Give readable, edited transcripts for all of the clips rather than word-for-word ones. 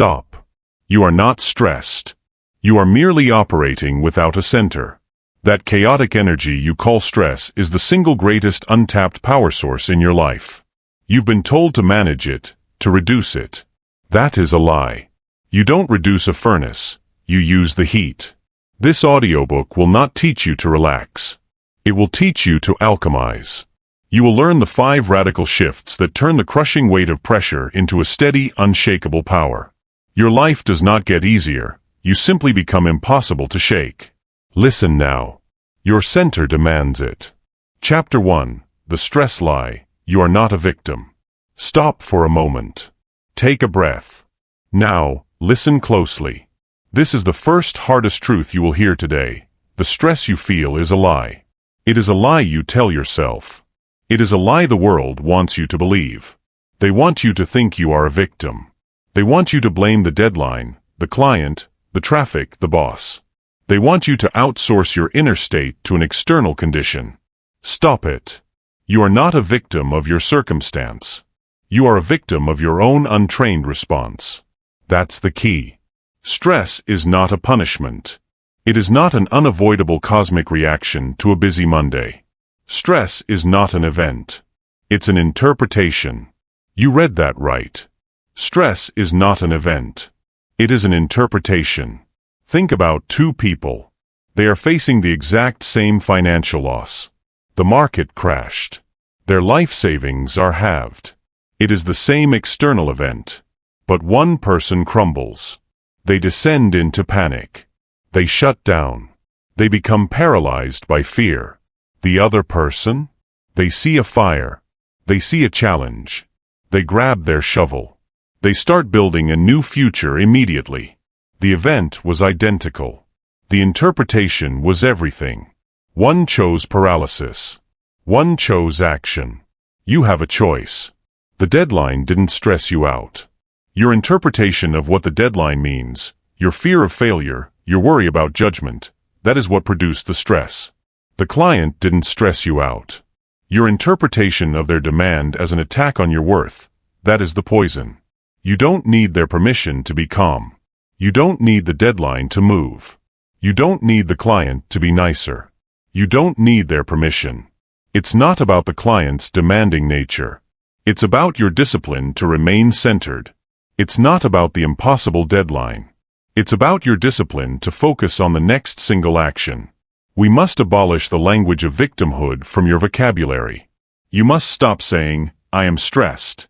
Stop. You are not stressed. You are merely operating without a center. That chaotic energy you call stress is the single greatest untapped power source in your life. You've been told to manage it, to reduce it. That is a lie. You don't reduce a furnace, you use the heat. This audiobook will not teach you to relax. It will teach you to alchemize. You will learn the 5 radical shifts that turn the crushing weight of pressure into a steady, unshakable power. Your life does not get easier, you simply become impossible to shake. Listen now. Your center demands it. Chapter 1. The Stress Lie. You are not a victim. Stop for a moment. Take a breath. Now, listen closely. This is the first hardest truth you will hear today. The stress you feel is a lie. It is a lie you tell yourself. It is a lie the world wants you to believe. They want you to think you are a victim. They want you to blame the deadline, the client, the traffic, the boss. They want you to outsource your inner state to an external condition. Stop it. You are not a victim of your circumstance. You are a victim of your own untrained response. That's the key. Stress is not a punishment. It is not an unavoidable cosmic reaction to a busy Monday. Stress is not an event. It's an interpretation. You read that right. Stress is not an event. It is an interpretation. Think about 2 people. They are facing the exact same financial loss. The market crashed. Their life savings are halved. It is the same external event. But one person crumbles. They descend into panic. They shut down. They become paralyzed by fear. The other person? They see a fire. They see a challenge. They grab their shovel. They start building a new future immediately. The event was identical. The interpretation was everything. One chose paralysis. One chose action. You have a choice. The deadline didn't stress you out. Your interpretation of what the deadline means, your fear of failure, your worry about judgment, that is what produced the stress. The client didn't stress you out. Your interpretation of their demand as an attack on your worth, that is the poison. You don't need their permission to be calm. You don't need the deadline to move. You don't need the client to be nicer. You don't need their permission. It's not about the client's demanding nature. It's about your discipline to remain centered. It's not about the impossible deadline. It's about your discipline to focus on the next single action. We must abolish the language of victimhood from your vocabulary. You must stop saying, "I am stressed."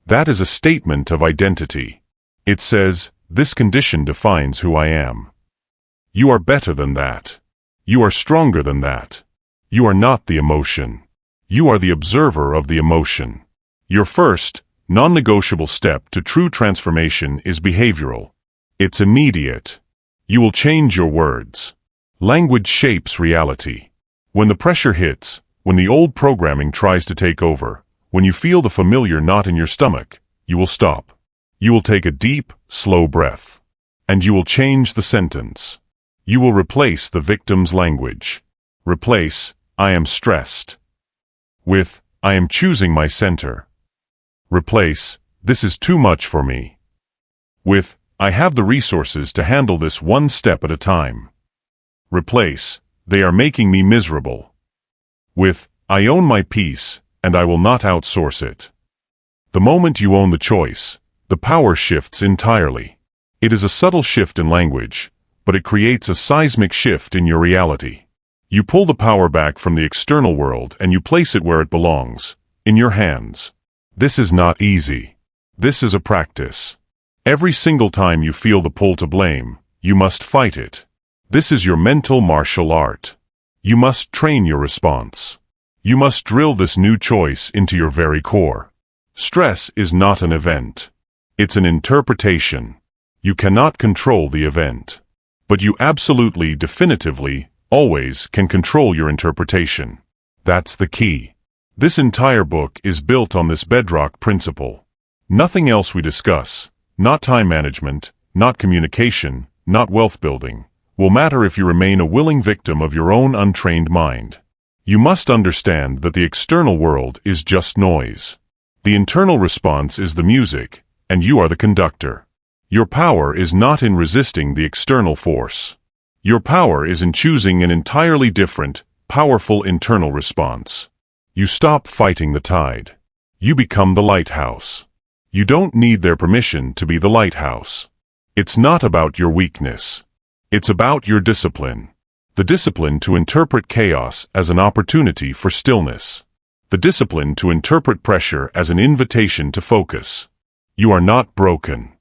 That is a statement of identity. It says, "This condition defines who I am." You are better than that. You are stronger than that. You are not the emotion. You are the observer of the emotion. Your first, non-negotiable step to true transformation is behavioral. It's immediate. You will change your words. Language shapes reality. When the pressure hits, when the old programming tries to take over, when you feel the familiar knot in your stomach, you will stop. You will take a deep, slow breath. And you will change the sentence. You will replace the victim's language. Replace, "I am stressed," with, "I am choosing my center." Replace, "This is too much for me," with, "I have the resources to handle this one step at a time." Replace, "They are making me miserable," with, "I own my peace, and I will not outsource it." The moment you own the choice, the power shifts entirely. It is a subtle shift in language, but it creates a seismic shift in your reality. You pull the power back from the external world and you place it where it belongs, in your hands. This is not easy. This is a practice. Every single time you feel the pull to blame, you must fight it. This is your mental martial art. You must train your response. You must drill this new choice into your very core. Stress is not an event. It's an interpretation. You cannot control the event. But you absolutely, definitively, always can control your interpretation. That's the key. This entire book is built on this bedrock principle. Nothing else we discuss, not time management, not communication, not wealth building, will matter if you remain a willing victim of your own untrained mind. You must understand that the external world is just noise. The internal response is the music, and you are the conductor. Your power is not in resisting the external force. Your power is in choosing an entirely different, powerful internal response. You stop fighting the tide. You become the lighthouse. You don't need their permission to be the lighthouse. It's not about your weakness. It's about your discipline. The discipline to interpret chaos as an opportunity for stillness. The discipline to interpret pressure as an invitation to focus. You are not broken.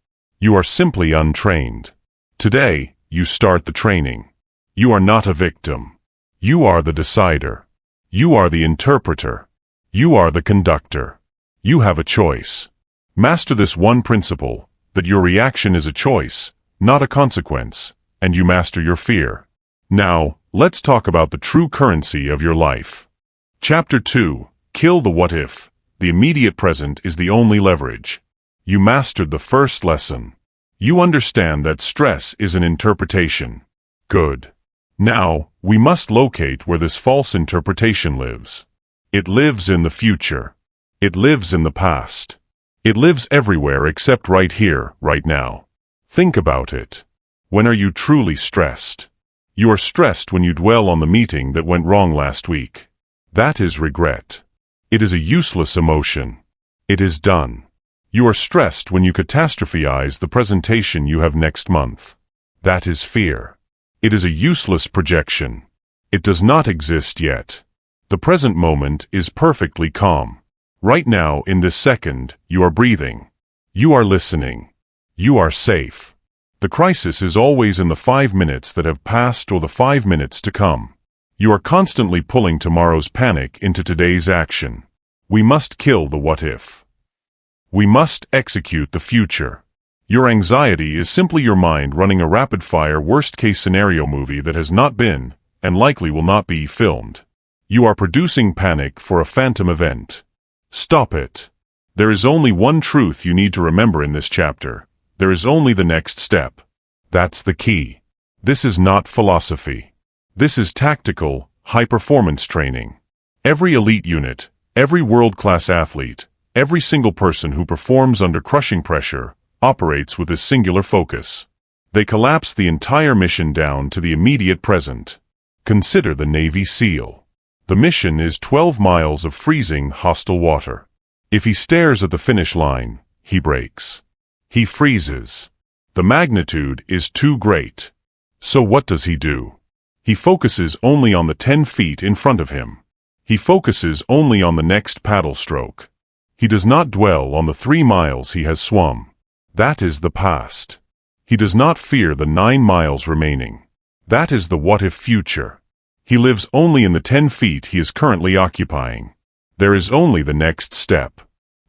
You are simply untrained. Today, you start the training. You are not a victim. You are the decider. You are the interpreter. You are the conductor. You have a choice. Master this one principle, that your reaction is a choice, not a consequence, and you master your fear. Now, let's talk about the true currency of your life. Chapter 2. Kill the what if. The immediate present is the only leverage. You mastered the first lesson. You understand that stress is an interpretation. Good. Now, we must locate where this false interpretation lives. It lives in the future. It lives in the past. It lives everywhere except right here, right now. Think about it. When are you truly stressed? You are stressed when you dwell on the meeting that went wrong last week. That is regret. It is a useless emotion. It is done. You are stressed when you catastrophize the presentation you have next month. That is fear. It is a useless projection. It does not exist yet. The present moment is perfectly calm. Right now, in this second, you are breathing. You are listening. You are safe. The crisis is always in the 5 minutes that have passed or the 5 minutes to come. You are constantly pulling tomorrow's panic into today's action. We must kill the what if. We must execute the future. Your anxiety is simply your mind running a rapid-fire worst-case scenario movie that has not been, and likely will not be, filmed. You are producing panic for a phantom event. Stop it. There is only one truth you need to remember in this chapter. There is only the next step. That's the key. This is not philosophy. This is tactical, high-performance training. Every elite unit, every world-class athlete, every single person who performs under crushing pressure operates with this singular focus. They collapse the entire mission down to the immediate present. Consider the Navy SEAL. The mission is 12 miles of freezing, hostile water. If he stares at the finish line, he breaks. He freezes. The magnitude is too great. So what does he do? He focuses only on the 10 feet in front of him. He focuses only on the next paddle stroke. He does not dwell on the 3 miles he has swum. That is the past. He does not fear the 9 miles remaining. That is the what-if future. He lives only in the 10 feet he is currently occupying. There is only the next step.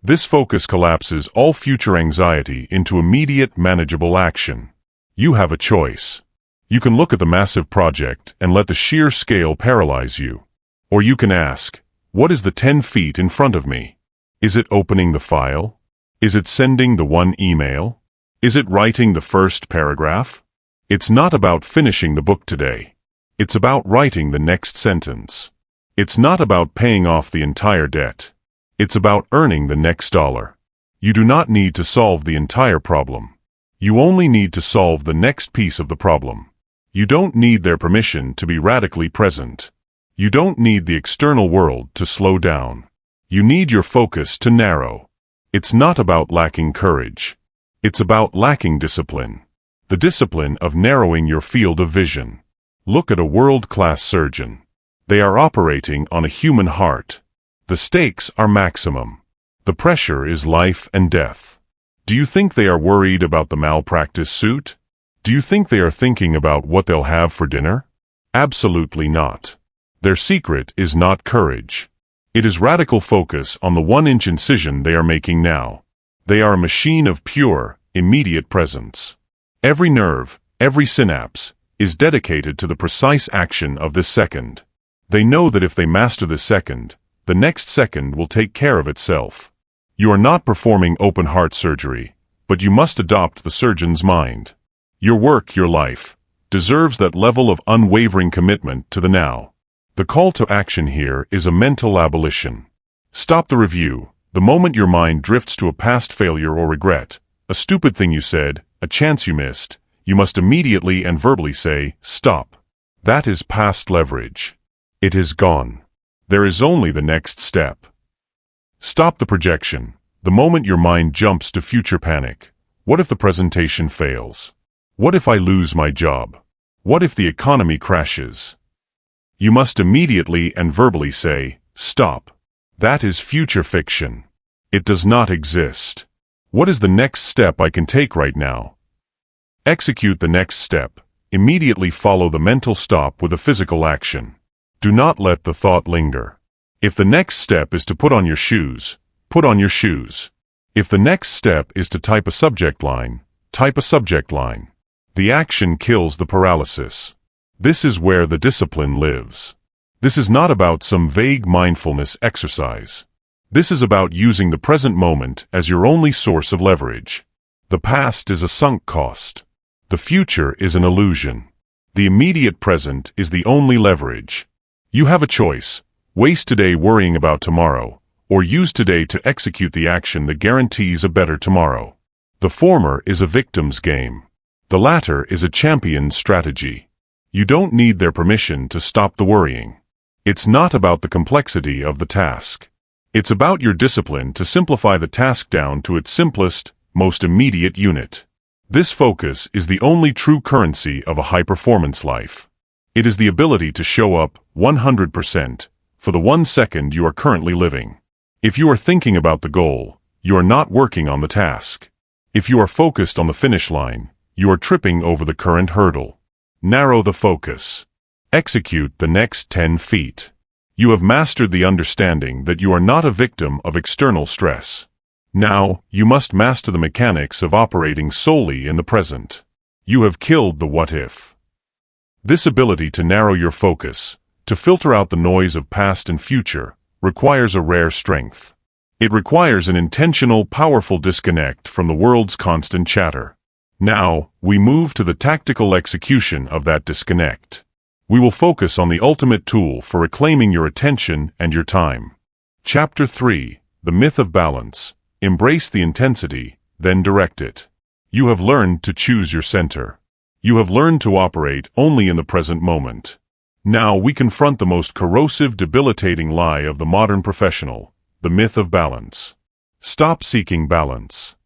This focus collapses all future anxiety into immediate, manageable action. You have a choice. You can look at the massive project and let the sheer scale paralyze you. Or you can ask, what is the 10 feet in front of me? Is it opening the file? Is it sending the one email? Is it writing the first paragraph? It's not about finishing the book today. It's about writing the next sentence. It's not about paying off the entire debt. It's about earning the next dollar. You do not need to solve the entire problem. You only need to solve the next piece of the problem. You don't need their permission to be radically present. You don't need the external world to slow down. You need your focus to narrow. It's not about lacking courage. It's about lacking discipline. The discipline of narrowing your field of vision. Look at a world-class surgeon. They are operating on a human heart. The stakes are maximum. The pressure is life and death. Do you think they are worried about the malpractice suit? Do you think they are thinking about what they'll have for dinner? Absolutely not. Their secret is not courage. It is radical focus on the 1-inch incision they are making now. They are a machine of pure, immediate presence. Every nerve, every synapse, is dedicated to the precise action of this second. They know that if they master this second, the next second will take care of itself. You are not performing open-heart surgery, but you must adopt the surgeon's mind. Your work, your life, deserves that level of unwavering commitment to the now. The call to action here is a mental abolition. Stop the review. The moment your mind drifts to a past failure or regret, a stupid thing you said, a chance you missed, you must immediately and verbally say, stop. That is past leverage. It is gone. There is only the next step. Stop the projection. The moment your mind jumps to future panic. What if the presentation fails? What if I lose my job? What if the economy crashes? You must immediately and verbally say, stop. That is future fiction. It does not exist. What is the next step I can take right now? Execute the next step. Immediately follow the mental stop with a physical action. Do not let the thought linger. If the next step is to put on your shoes, put on your shoes. If the next step is to type a subject line, type a subject line. The action kills the paralysis. This is where the discipline lives. This is not about some vague mindfulness exercise. This is about using the present moment as your only source of leverage. The past is a sunk cost. The future is an illusion. The immediate present is the only leverage. You have a choice. Waste today worrying about tomorrow, or use today to execute the action that guarantees a better tomorrow. The former is a victim's game. The latter is a champion's strategy. You don't need their permission to stop the worrying. It's not about the complexity of the task. It's about your discipline to simplify the task down to its simplest, most immediate unit. This focus is the only true currency of a high-performance life. It is the ability to show up 100% for the 1 second you are currently living. If you are thinking about the goal, you are not working on the task. If you are focused on the finish line, you are tripping over the current hurdle. Narrow the focus. Execute the next 10 feet. You have mastered the understanding that you are not a victim of external stress. Now, you must master the mechanics of operating solely in the present. You have killed the what-if. This ability to narrow your focus, to filter out the noise of past and future, requires a rare strength. It requires an intentional, powerful disconnect from the world's constant chatter. Now, we move to the tactical execution of that disconnect. We will focus on the ultimate tool for reclaiming your attention and your time. Chapter 3: The Myth of Balance. Embrace the intensity, then direct it. You have learned to choose your center. You have learned to operate only in the present moment. Now we confront the most corrosive, debilitating lie of the modern professional, the myth of balance. Stop seeking balance.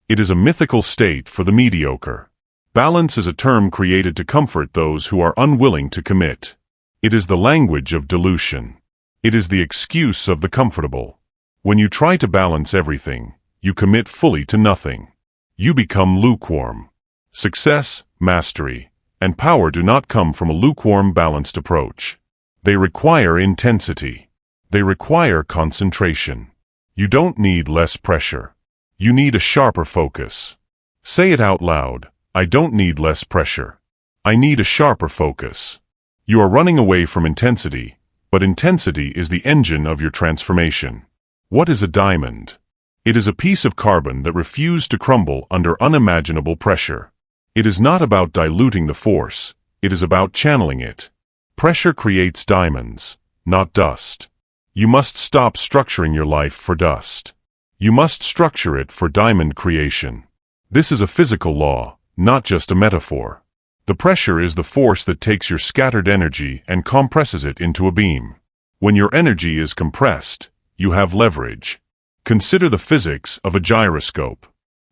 It is a mythical state for the mediocre. Balance is a term created to comfort those who are unwilling to commit. It is the language of dilution. It is the excuse of the comfortable. When you try to balance everything, you commit fully to nothing. You become lukewarm. Success, mastery, and power do not come from a lukewarm, balanced approach. They require intensity. They require concentration. You don't need less pressure. You need a sharper focus. Say it out loud. I don't need less pressure. I need a sharper focus. You are running away from intensity, but intensity is the engine of your transformation. What is a diamond? It is a piece of carbon that refused to crumble under unimaginable pressure. It is not about diluting the force, it is about channeling it. Pressure creates diamonds, not dust. You must stop structuring your life for dust. You must structure it for diamond creation. This is a physical law, not just a metaphor. The pressure is the force that takes your scattered energy and compresses it into a beam. When your energy is compressed, you have leverage. Consider the physics of a gyroscope.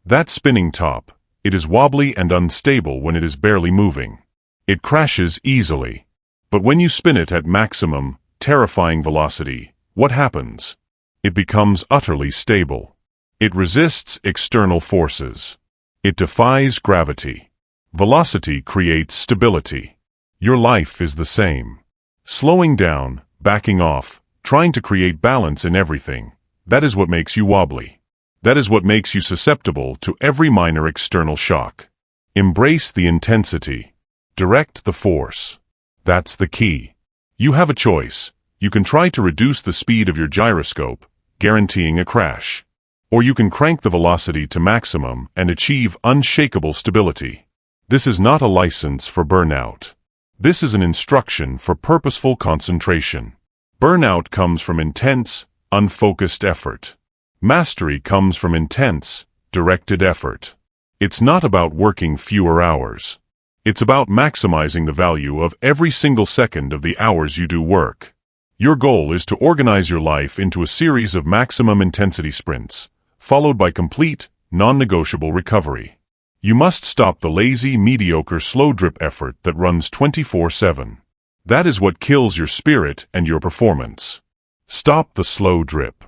That spinning top, it is wobbly and unstable when it is barely moving. It crashes easily. But when you spin it at maximum, terrifying velocity, what happens? It becomes utterly stable. It resists external forces. It defies gravity. Velocity creates stability. Your life is the same. Slowing down, backing off, trying to create balance in everything, that is what makes you wobbly. That is what makes you susceptible to every minor external shock. Embrace the intensity. Direct the force. That's the key. You have a choice. You can try to reduce the speed of your gyroscope, guaranteeing a crash. Or you can crank the velocity to maximum and achieve unshakable stability. This is not a license for burnout. This is an instruction for purposeful concentration. Burnout comes from intense, unfocused effort. Mastery comes from intense, directed effort. It's not about working fewer hours. It's about maximizing the value of every single second of the hours you do work. Your goal is to organize your life into a series of maximum intensity sprints, followed by complete, non-negotiable recovery. You must stop the lazy, mediocre, slow-drip effort that runs 24/7. That is what kills your spirit and your performance. Stop the slow drip.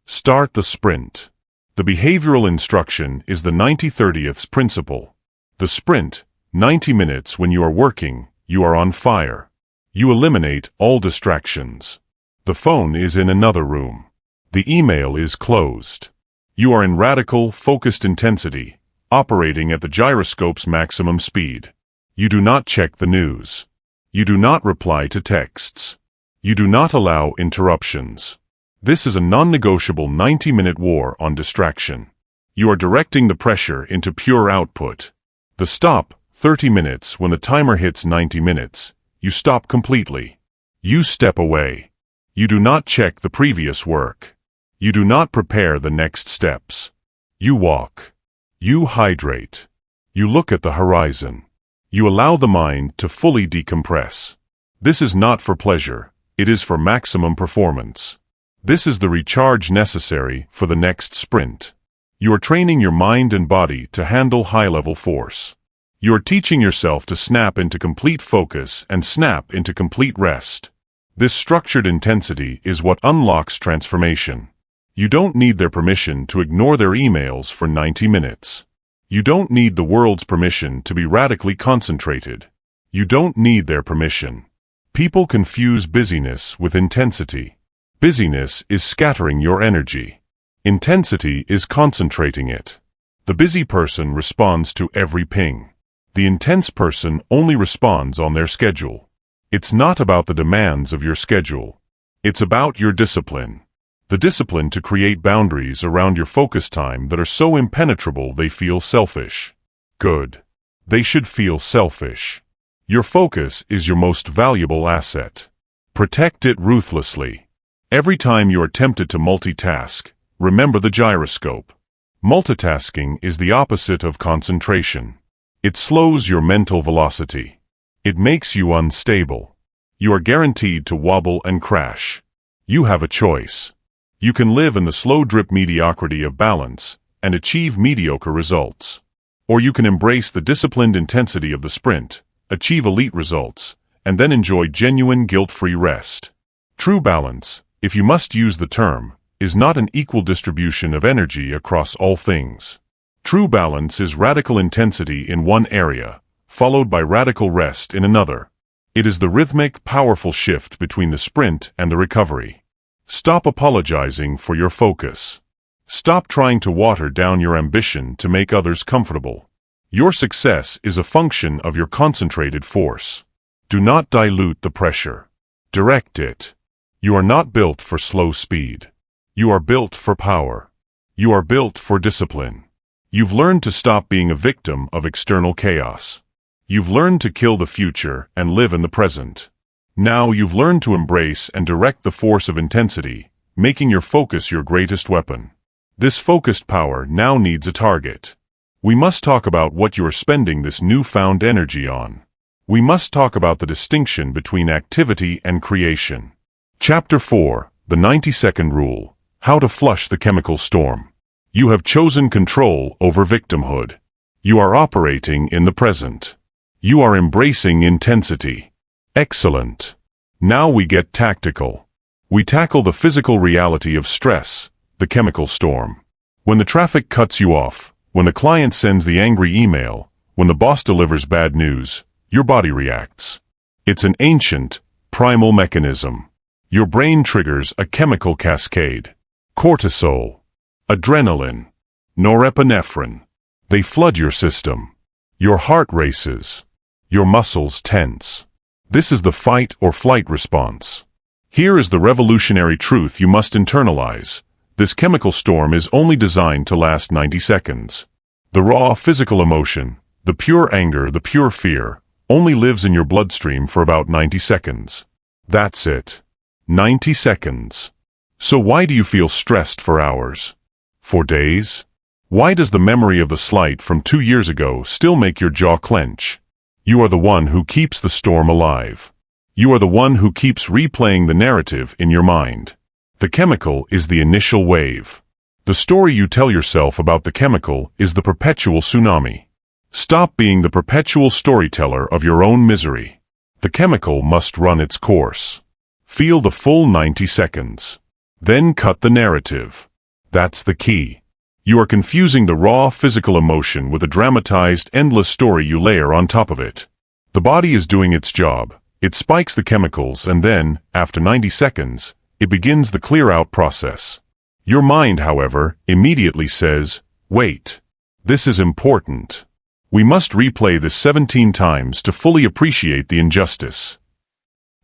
Start the sprint. The behavioral instruction is the 90/30ths principle. The sprint, 90 minutes when you are working, you are on fire. You eliminate all distractions. The phone is in another room. The email is closed. You are in radical, focused intensity, operating at the gyroscope's maximum speed. You do not check the news. You do not reply to texts. You do not allow interruptions. This is a non-negotiable 90-minute war on distraction. You are directing the pressure into pure output. The stop, 30 minutes when the timer hits 90 minutes. You stop completely. You step away. You do not check the previous work. You do not prepare the next steps. You walk. You hydrate. You look at the horizon. You allow the mind to fully decompress. This is not for pleasure. It is for maximum performance. This is the recharge necessary for the next sprint. You are training your mind and body to handle high-level force. You are teaching yourself to snap into complete focus and snap into complete rest. This structured intensity is what unlocks transformation. You don't need their permission to ignore their emails for 90 minutes. You don't need the world's permission to be radically concentrated. You don't need their permission. People confuse busyness with intensity. Busyness is scattering your energy. Intensity is concentrating it. The busy person responds to every ping. The intense person only responds on their schedule. It's not about the demands of your schedule. It's about your discipline. The discipline to create boundaries around your focus time that are so impenetrable they feel selfish. Good. They should feel selfish. Your focus is your most valuable asset. Protect it ruthlessly. Every time you are tempted to multitask, remember the gyroscope. Multitasking is the opposite of concentration. It slows your mental velocity. It makes you unstable. You are guaranteed to wobble and crash. You have a choice. You can live in the slow-drip mediocrity of balance and achieve mediocre results. Or you can embrace the disciplined intensity of the sprint, achieve elite results, and then enjoy genuine guilt-free rest. True balance, if you must use the term, is not an equal distribution of energy across all things. True balance is radical intensity in one area, followed by radical rest in another. It is the rhythmic, powerful shift between the sprint and the recovery. Stop apologizing for your focus. Stop trying to water down your ambition to make others comfortable. Your success is a function of your concentrated force. Do not dilute the pressure. Direct it. You are not built for slow speed. You are built for power. You are built for discipline. You've learned to stop being a victim of external chaos. You've learned to kill the future and live in the present. Now you've learned to embrace and direct the force of intensity, making your focus your greatest weapon. This focused power now needs a target. We must talk about what you are spending this newfound energy on. We must talk about the distinction between activity and creation. Chapter 4, The 90-Second Rule, How to Flush the Chemical Storm. You have chosen control over victimhood. You are operating in the present. You are embracing intensity. Excellent. Now we get tactical. We tackle the physical reality of stress, the chemical storm. When the traffic cuts you off, when the client sends the angry email, when the boss delivers bad news, your body reacts. It's an ancient, primal mechanism. Your brain triggers a chemical cascade. Cortisol, adrenaline, norepinephrine. They flood your system. Your heart races. Your muscles tense. This is the fight or flight response. Here is the revolutionary truth you must internalize. This chemical storm is only designed to last 90 seconds. The raw physical emotion, the pure anger, the pure fear, only lives in your bloodstream for about 90 seconds. That's it. 90 seconds. So why do you feel stressed for hours? For days? Why does the memory of the slight from 2 years ago still make your jaw clench? You are the one who keeps the storm alive. You are the one who keeps replaying the narrative in your mind. The chemical is the initial wave. The story you tell yourself about the chemical is the perpetual tsunami. Stop being the perpetual storyteller of your own misery. The chemical must run its course. Feel the full 90 seconds. Then cut the narrative. That's the key. You are confusing the raw physical emotion with a dramatized, endless story you layer on top of it. The body is doing its job. It spikes the chemicals and then, after 90 seconds, it begins the clear-out process. Your mind, however, immediately says, wait. This is important. We must replay this 17 times to fully appreciate the injustice.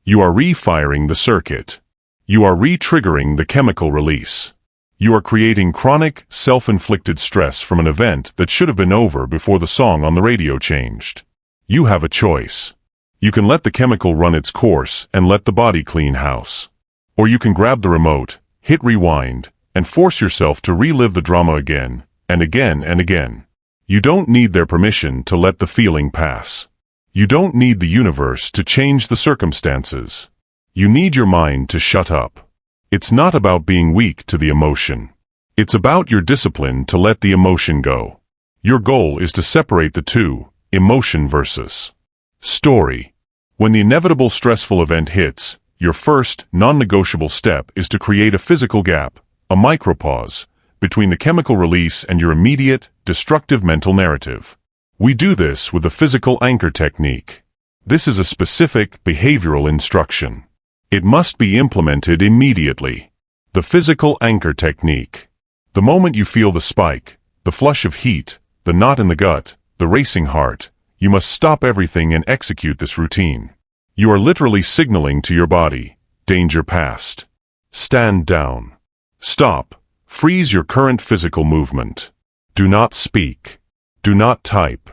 You are refiring the circuit. You are re-triggering the chemical release. You are creating chronic, self-inflicted stress from an event that should have been over before the song on the radio changed. You have a choice. You can let the chemical run its course and let the body clean house. Or you can grab the remote, hit rewind, and force yourself to relive the drama again, and again and again. You don't need their permission to let the feeling pass. You don't need the universe to change the circumstances. You need your mind to shut up. It's not about being weak to the emotion. It's about your discipline to let the emotion go. Your goal is to separate the two, emotion versus story. When the inevitable stressful event hits, your first, non-negotiable step is to create a physical gap, a micropause, between the chemical release and your immediate, destructive mental narrative. We do this with the physical anchor technique. This is a specific, behavioral instruction. It must be implemented immediately. The physical anchor technique. The moment you feel the spike, the flush of heat, the knot in the gut, the racing heart, you must stop everything and execute this routine. You are literally signaling to your body, danger past. Stand down. Stop. Freeze your current physical movement. Do not speak. Do not type.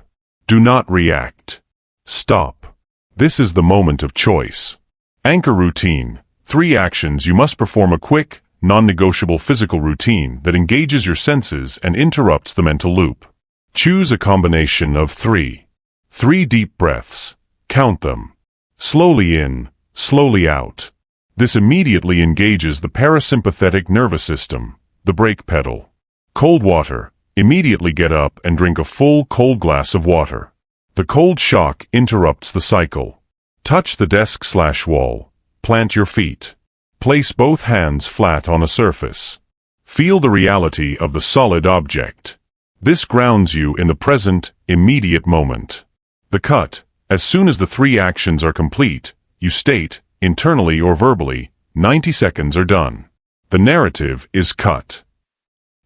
Do not react. Stop. This is the moment of choice. Anchor routine. 3 actions. You must perform a quick, non-negotiable physical routine that engages your senses and interrupts the mental loop. Choose a combination of 3. 3 deep breaths. Count them. Slowly in, slowly out. This immediately engages the parasympathetic nervous system, the brake pedal. Cold water. Immediately get up and drink a full cold glass of water. The cold shock interrupts the cycle. Touch the desk/wall. Plant your feet. Place both hands flat on a surface. Feel the reality of the solid object. This grounds you in the present, immediate moment. The cut. As soon as the 3 actions are complete, you state, internally or verbally, 90 seconds are done. The narrative is cut.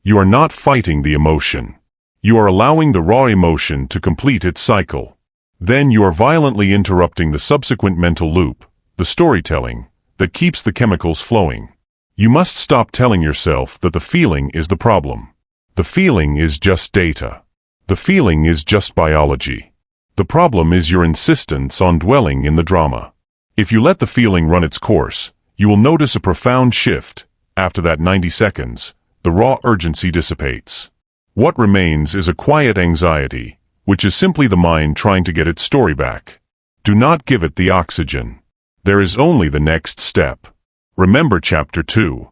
You are not fighting the emotion. You are allowing the raw emotion to complete its cycle. Then you are violently interrupting the subsequent mental loop, the storytelling, that keeps the chemicals flowing. You must stop telling yourself that the feeling is the problem. The feeling is just data. The feeling is just biology. The problem is your insistence on dwelling in the drama. If you let the feeling run its course, you will notice a profound shift. After that 90 seconds, the raw urgency dissipates. What remains is a quiet anxiety, which is simply the mind trying to get its story back. Do not give it the oxygen. There is only the next step. Remember Chapter 2.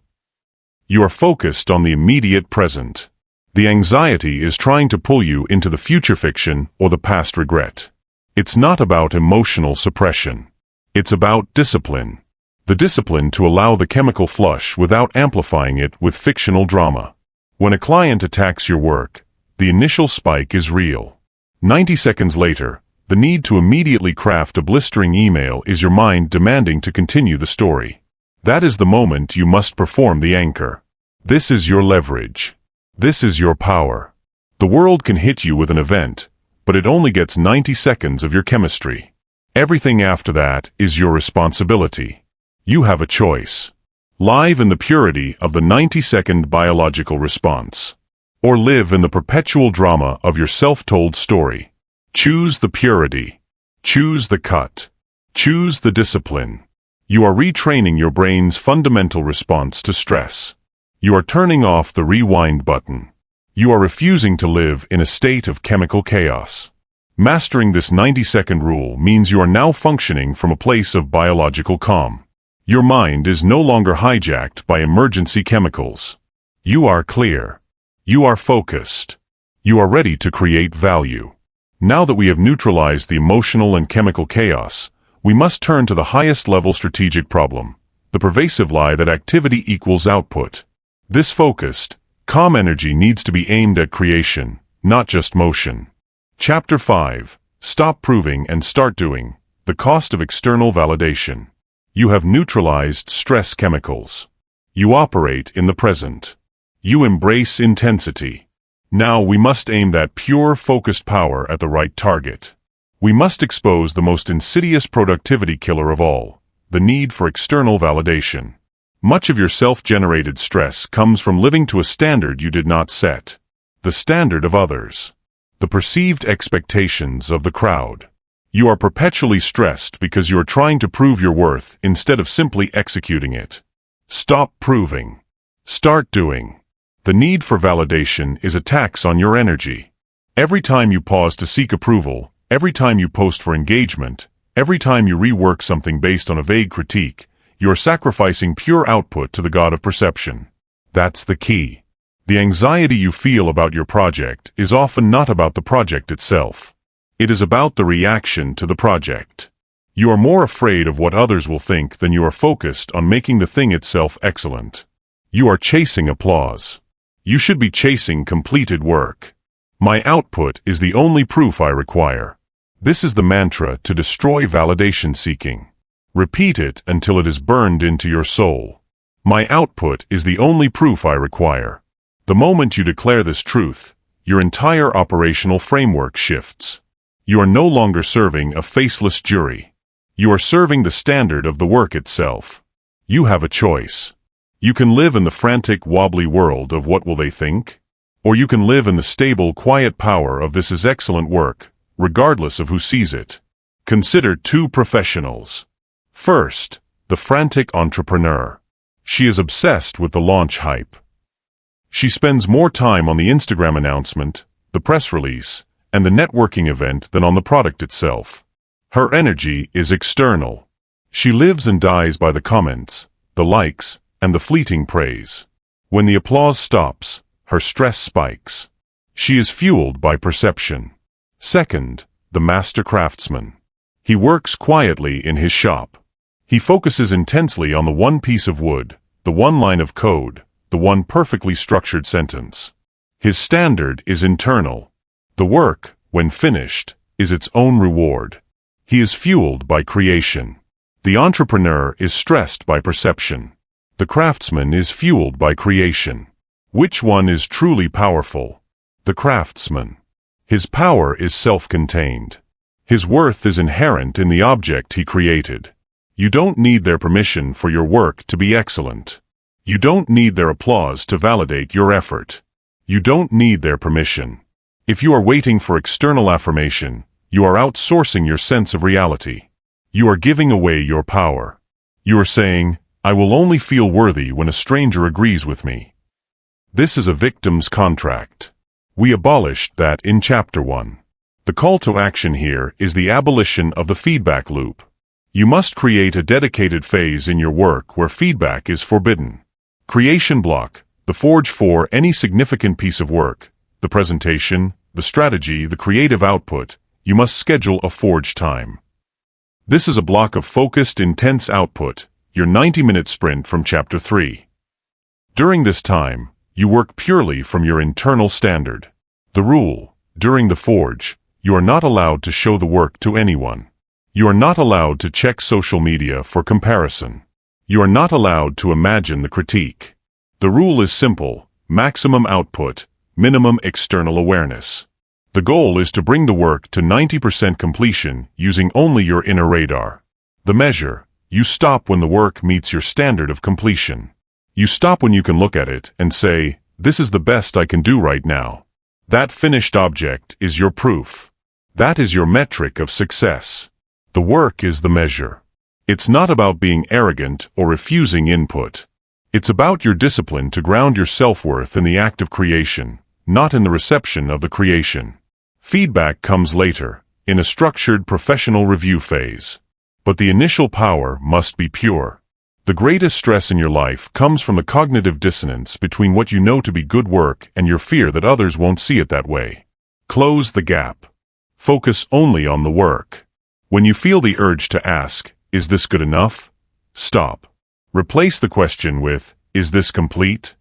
You are focused on the immediate present. The anxiety is trying to pull you into the future fiction or the past regret. It's not about emotional suppression. It's about discipline. The discipline to allow the chemical flush without amplifying it with fictional drama. When a client attacks your work, the initial spike is real. 90 seconds later, the need to immediately craft a blistering email is your mind demanding to continue the story. That is the moment you must perform the anchor. This is your leverage. This is your power. The world can hit you with an event, but it only gets 90 seconds of your chemistry. Everything after that is your responsibility. You have a choice. Live in the purity of the 90-second biological response. Or live in the perpetual drama of your self-told story. Choose the purity. Choose the cut. Choose the discipline. You are retraining your brain's fundamental response to stress. You are turning off the rewind button. You are refusing to live in a state of chemical chaos. Mastering this 90-second rule means you are now functioning from a place of biological calm. Your mind is no longer hijacked by emergency chemicals. You are clear. You are focused. You are ready to create value. Now that we have neutralized the emotional and chemical chaos, we must turn to the highest level strategic problem, the pervasive lie that activity equals output. This focused, calm energy needs to be aimed at creation, not just motion. Chapter 5. Stop proving and start doing. The cost of external validation. You have neutralized stress chemicals. You operate in the present. You embrace intensity. Now we must aim that pure, focused power at the right target. We must expose the most insidious productivity killer of all, the need for external validation. Much of your self-generated stress comes from living to a standard you did not set. The standard of others. The perceived expectations of the crowd. You are perpetually stressed because you are trying to prove your worth instead of simply executing it. Stop proving. Start doing. The need for validation is a tax on your energy. Every time you pause to seek approval, every time you post for engagement, every time you rework something based on a vague critique, you are sacrificing pure output to the god of perception. That's the key. The anxiety you feel about your project is often not about the project itself. It is about the reaction to the project. You are more afraid of what others will think than you are focused on making the thing itself excellent. You are chasing applause. You should be chasing completed work. My output is the only proof I require. This is the mantra to destroy validation seeking. Repeat it until it is burned into your soul. My output is the only proof I require. The moment you declare this truth, your entire operational framework shifts. You are no longer serving a faceless jury. You are serving the standard of the work itself. You have a choice. You can live in the frantic, wobbly world of what will they think? Or you can live in the stable, quiet power of this is excellent work, regardless of who sees it. Consider two professionals. First, the frantic entrepreneur. She is obsessed with the launch hype. She spends more time on the Instagram announcement, the press release, and the networking event than on the product itself. Her energy is external. She lives and dies by the comments, the likes, and the fleeting praise. When the applause stops, her stress spikes. She is fueled by perception. Second, the master craftsman. He works quietly in his shop. He focuses intensely on the one piece of wood, the one line of code, the one perfectly structured sentence. His standard is internal. The work, when finished, is its own reward. He is fueled by creation. The entrepreneur is stressed by perception. The craftsman is fueled by creation. Which one is truly powerful? The craftsman. His power is self-contained. His worth is inherent in the object he created. You don't need their permission for your work to be excellent. You don't need their applause to validate your effort. You don't need their permission. If you are waiting for external affirmation, you are outsourcing your sense of reality. You are giving away your power. You are saying, I will only feel worthy when a stranger agrees with me. This is a victim's contract. We abolished that in Chapter 1. The call to action here is the abolition of the feedback loop. You must create a dedicated phase in your work where feedback is forbidden. Creation block, the forge for any significant piece of work, the presentation, the strategy, the creative output, you must schedule a forge time. This is a block of focused, intense output, your 90-minute sprint from Chapter 3. During this time, you work purely from your internal standard. The rule, during the forge, you are not allowed to show the work to anyone. You are not allowed to check social media for comparison. You are not allowed to imagine the critique. The rule is simple: maximum output, minimum external awareness. The goal is to bring the work to 90% completion using only your inner radar. The measure: you stop when the work meets your standard of completion. You stop when you can look at it and say, this is the best I can do right now. That finished object is your proof. That is your metric of success. The work is the measure. It's not about being arrogant or refusing input. It's about your discipline to ground your self-worth in the act of creation, not in the reception of the creation. Feedback comes later, in a structured professional review phase. But the initial power must be pure. The greatest stress in your life comes from the cognitive dissonance between what you know to be good work and your fear that others won't see it that way. Close the gap. Focus only on the work. When you feel the urge to ask, "Is this good enough?" Stop. Replace the question with, "Is this complete?"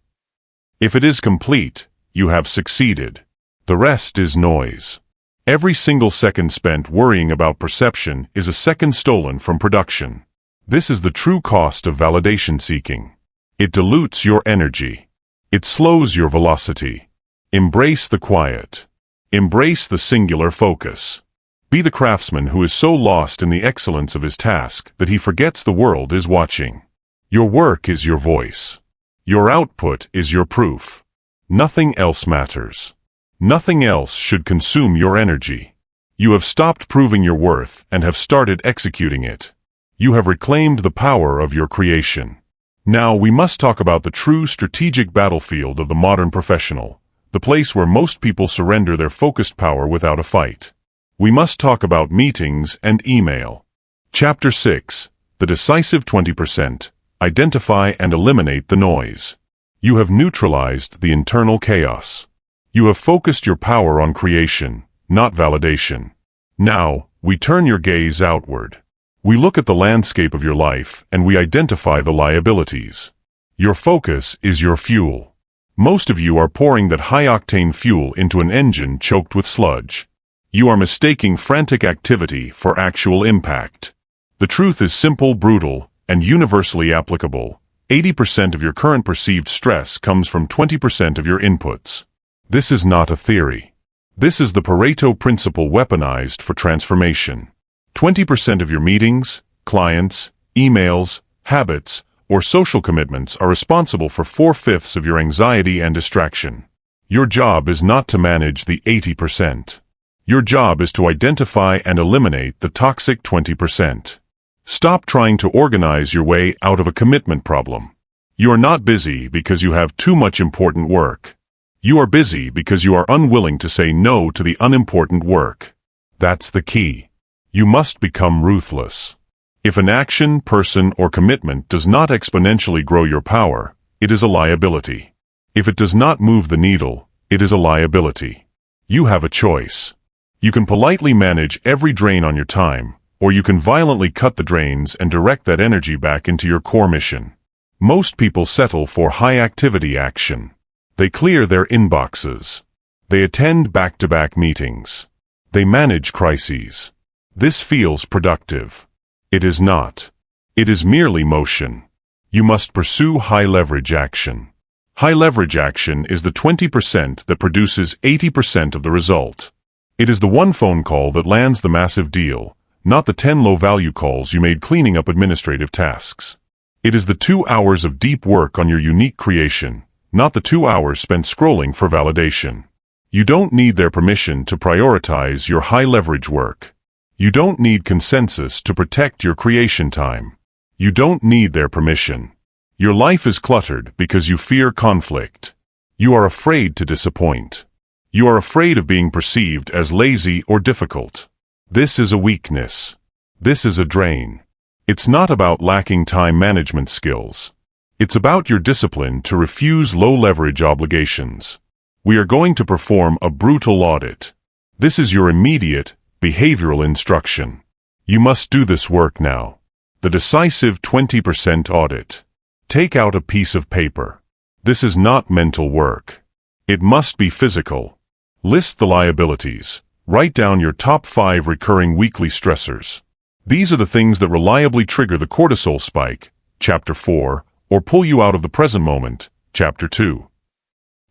If it is complete, you have succeeded. The rest is noise. Every single second spent worrying about perception is a second stolen from production. This is the true cost of validation seeking. It dilutes your energy. It slows your velocity. Embrace the quiet. Embrace the singular focus. Be the craftsman who is so lost in the excellence of his task that he forgets the world is watching. Your work is your voice. Your output is your proof. Nothing else matters. Nothing else should consume your energy. You have stopped proving your worth and have started executing it. You have reclaimed the power of your creation. Now we must talk about the true strategic battlefield of the modern professional, the place where most people surrender their focused power without a fight. We must talk about meetings and email. Chapter 6. The decisive 20%. Identify and eliminate the noise. You have neutralized the internal chaos. You have focused your power on creation, not validation. Now, we turn your gaze outward. We look at the landscape of your life and we identify the liabilities. Your focus is your fuel. Most of you are pouring that high-octane fuel into an engine choked with sludge. You are mistaking frantic activity for actual impact. The truth is simple, brutal, and universally applicable. 80% of your current perceived stress comes from 20% of your inputs. This is not a theory. This is the Pareto principle weaponized for transformation. 20% of your meetings, clients, emails, habits, or social commitments are responsible for 4/5 of your anxiety and distraction. Your job is not to manage the 80%. Your job is to identify and eliminate the toxic 20%. Stop trying to organize your way out of a commitment problem. You are not busy because you have too much important work. You are busy because you are unwilling to say no to the unimportant work. That's the key. You must become ruthless. If an action, person, or commitment does not exponentially grow your power, it is a liability. If it does not move the needle, it is a liability. You have a choice. You can politely manage every drain on your time, or you can violently cut the drains and direct that energy back into your core mission. Most people settle for high-activity action. They clear their inboxes. They attend back-to-back meetings. They manage crises. This feels productive. It is not. It is merely motion. You must pursue high-leverage action. High-leverage action is the 20% that produces 80% of the result. It is the one phone call that lands the massive deal, not the 10 low-value calls you made cleaning up administrative tasks. It is the 2 hours of deep work on your unique creation, not the 2 hours spent scrolling for validation. You don't need their permission to prioritize your high-leverage work. You don't need consensus to protect your creation time. You don't need their permission. Your life is cluttered because you fear conflict. You are afraid to disappoint. You are afraid of being perceived as lazy or difficult. This is a weakness. This is a drain. It's not about lacking time management skills. It's about your discipline to refuse low-leverage obligations. We are going to perform a brutal audit. This is your immediate, behavioral instruction. You must do this work now. The decisive 20% audit. Take out a piece of paper. This is not mental work. It must be physical. List the liabilities. Write down your top 5 recurring weekly stressors. These are the things that reliably trigger the cortisol spike, Chapter 4, or pull you out of the present moment, Chapter 2.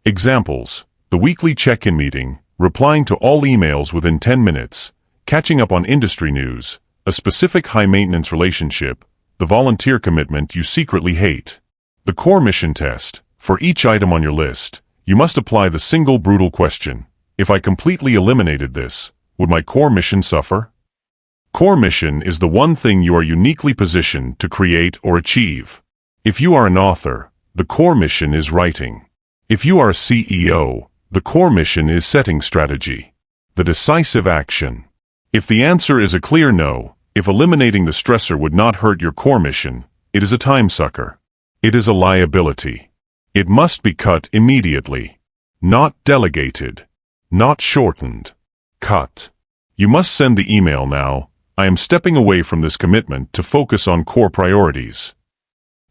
Examples: the weekly check-in meeting, replying to all emails within 10 minutes, catching up on industry news, a specific high-maintenance relationship, the volunteer commitment you secretly hate. The core mission test: for each item on your list, you must apply the single brutal question: if I completely eliminated this, would my core mission suffer? Core mission is the one thing you are uniquely positioned to create or achieve. If you are an author, the core mission is writing. If you are a CEO, The core mission is setting strategy. The decisive action. If the answer is a clear no, if eliminating the stressor would not hurt your core mission, it is a time sucker. It is a liability. It must be cut immediately. Not delegated. Not shortened. Cut. You must send the email now. I am stepping away from this commitment to focus on core priorities.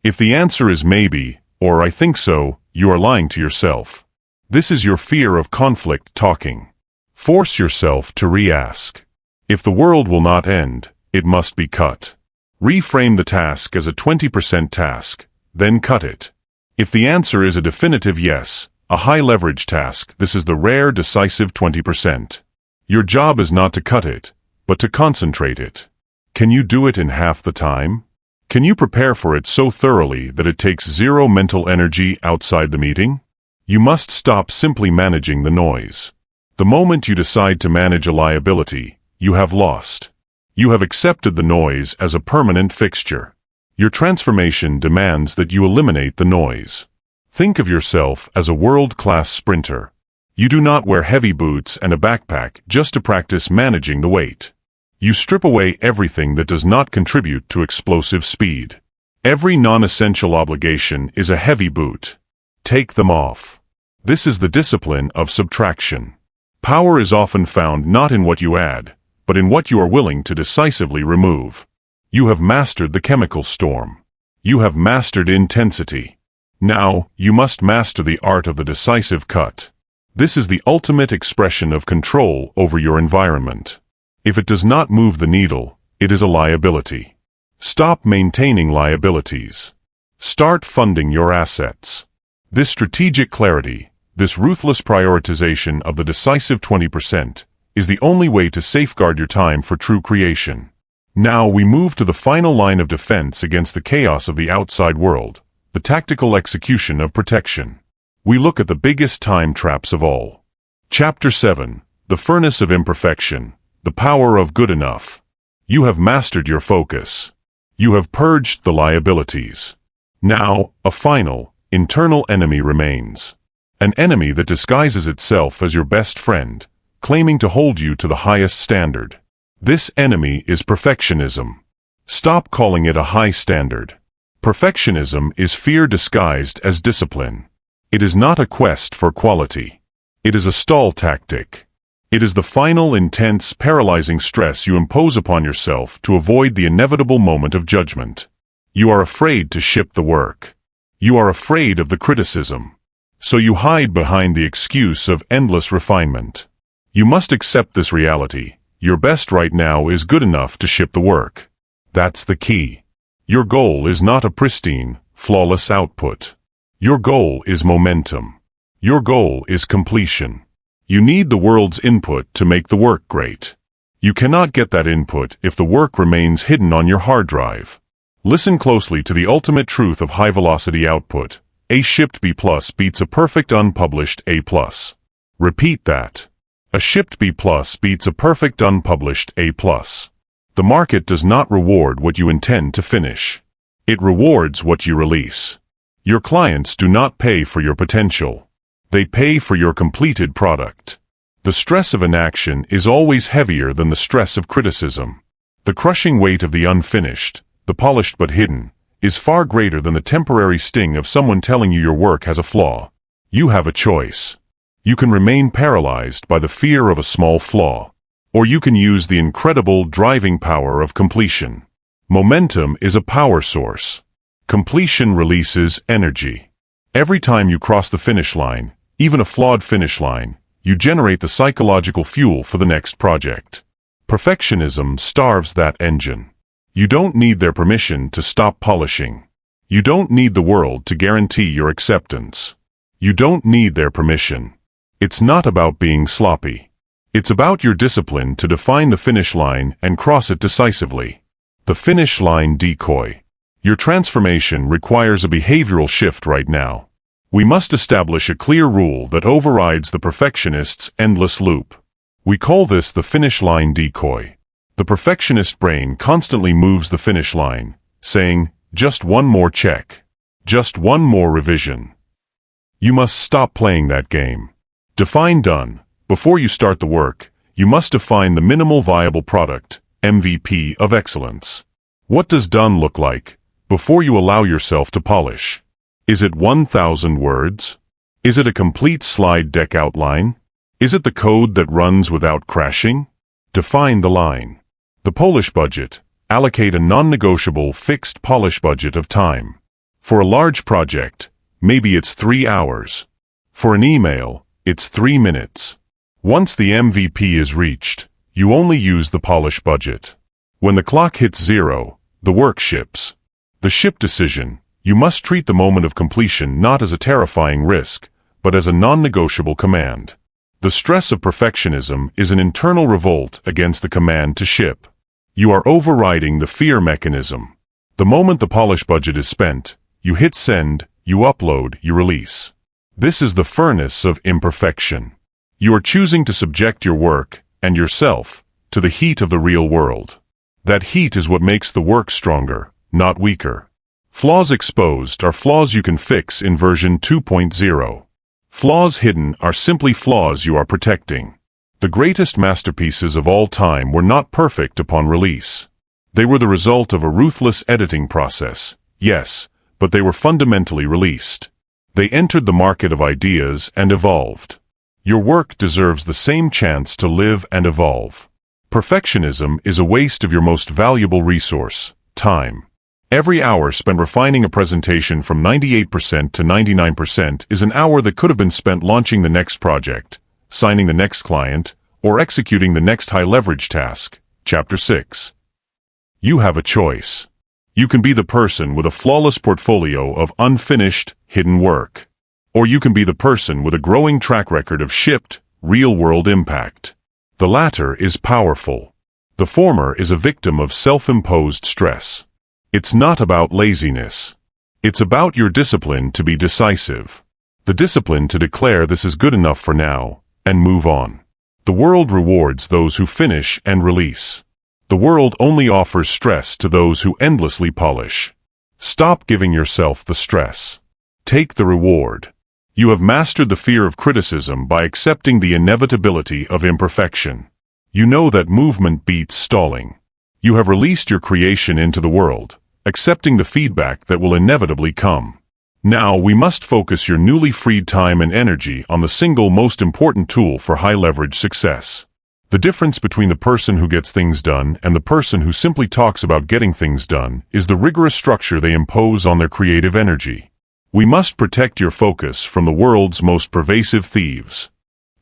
If the answer is maybe, or I think so, you are lying to yourself. This is your fear of conflict talking. Force yourself to re-ask. If the world will not end, it must be cut. Reframe the task as a 20% task, then cut it. If the answer is a definitive yes, a high-leverage task, this is the rare decisive 20%. Your job is not to cut it, but to concentrate it. Can you do it in half the time? Can you prepare for it so thoroughly that it takes zero mental energy outside the meeting? You must stop simply managing the noise. The moment you decide to manage a liability, you have lost. You have accepted the noise as a permanent fixture. Your transformation demands that you eliminate the noise. Think of yourself as a world-class sprinter. You do not wear heavy boots and a backpack just to practice managing the weight. You strip away everything that does not contribute to explosive speed. Every non-essential obligation is a heavy boot. Take them off. This is the discipline of subtraction. Power is often found not in what you add, but in what you are willing to decisively remove. You have mastered the chemical storm. You have mastered intensity. Now, you must master the art of the decisive cut. This is the ultimate expression of control over your environment. If it does not move the needle, it is a liability. Stop maintaining liabilities. Start funding your assets. This strategic clarity, this ruthless prioritization of the decisive 20%, is the only way to safeguard your time for true creation. Now we move to the final line of defense against the chaos of the outside world, the tactical execution of protection. We look at the biggest time traps of all. Chapter 7, The Furnace of Imperfection, the Power of Good Enough. You have mastered your focus. You have purged the liabilities. Now, a final, internal enemy remains. An enemy that disguises itself as your best friend, claiming to hold you to the highest standard. This enemy is perfectionism. Stop calling it a high standard. Perfectionism is fear disguised as discipline. It is not a quest for quality. It is a stall tactic. It is the final, intense, paralyzing stress you impose upon yourself to avoid the inevitable moment of judgment. You are afraid to ship the work. You are afraid of the criticism. So you hide behind the excuse of endless refinement. You must accept this reality. Your best right now is good enough to ship the work. That's the key. Your goal is not a pristine, flawless output. Your goal is momentum. Your goal is completion. You need the world's input to make the work great. You cannot get that input if the work remains hidden on your hard drive. Listen closely to the ultimate truth of high-velocity output. A shipped B+ beats a perfect unpublished A+. Repeat that. A shipped B+ beats a perfect unpublished A+. The market does not reward what you intend to finish. It rewards what you release. Your clients do not pay for your potential. They pay for your completed product. The stress of inaction is always heavier than the stress of criticism. The crushing weight of the unfinished, the polished but hidden, is far greater than the temporary sting of someone telling you your work has a flaw. You have a choice. You can remain paralyzed by the fear of a small flaw, or you can use the incredible driving power of completion. Momentum is a power source. Completion releases energy. Every time you cross the finish line, even a flawed finish line, you generate the psychological fuel for the next project. Perfectionism starves that engine. You don't need their permission to stop polishing. You don't need the world to guarantee your acceptance. You don't need their permission. It's not about being sloppy. It's about your discipline to define the finish line and cross it decisively. The finish line decoy. Your transformation requires a behavioral shift right now. We must establish a clear rule that overrides the perfectionist's endless loop. We call this the finish line decoy. The perfectionist brain constantly moves the finish line, saying, just one more check. Just one more revision. You must stop playing that game. Define done. Before you start the work, you must define the minimal viable product, MVP of excellence. What does done look like before you allow yourself to polish? Is it 1,000 words? Is it a complete slide deck outline? Is it the code that runs without crashing? Define the line. The polish budget. Allocate a non-negotiable fixed polish budget of time. For a large project, maybe it's 3 hours. For an email, it's 3 minutes. Once the MVP is reached, you only use the polish budget. When the clock hits 0, the work ships. The ship decision. You must treat the moment of completion not as a terrifying risk, but as a non-negotiable command. The stress of perfectionism is an internal revolt against the command to ship. You are overriding the fear mechanism. The moment the polish budget is spent, you hit send, you upload, you release. This is the furnace of imperfection. You are choosing to subject your work, and yourself, to the heat of the real world. That heat is what makes the work stronger, not weaker. Flaws exposed are flaws you can fix in version 2.0. Flaws hidden are simply flaws you are protecting. The greatest masterpieces of all time were not perfect upon release. They were the result of a ruthless editing process, yes, but they were fundamentally released. They entered the market of ideas and evolved. Your work deserves the same chance to live and evolve. Perfectionism is a waste of your most valuable resource, time. Every hour spent refining a presentation from 98% to 99% is an hour that could have been spent launching the next project, signing the next client, or executing the next high-leverage task. Chapter 6. You have a choice. You can be the person with a flawless portfolio of unfinished, hidden work. Or you can be the person with a growing track record of shipped, real-world impact. The latter is powerful. The former is a victim of self-imposed stress. It's not about laziness. It's about your discipline to be decisive. The discipline to declare this is good enough for now, and move on. The world rewards those who finish and release. The world only offers stress to those who endlessly polish. Stop giving yourself the stress. Take the reward. You have mastered the fear of criticism by accepting the inevitability of imperfection. You know that movement beats stalling. You have released your creation into the world, accepting the feedback that will inevitably come. Now we must focus your newly freed time and energy on the single most important tool for high-leverage success. The difference between the person who gets things done and the person who simply talks about getting things done is the rigorous structure they impose on their creative energy. We must protect your focus from the world's most pervasive thieves.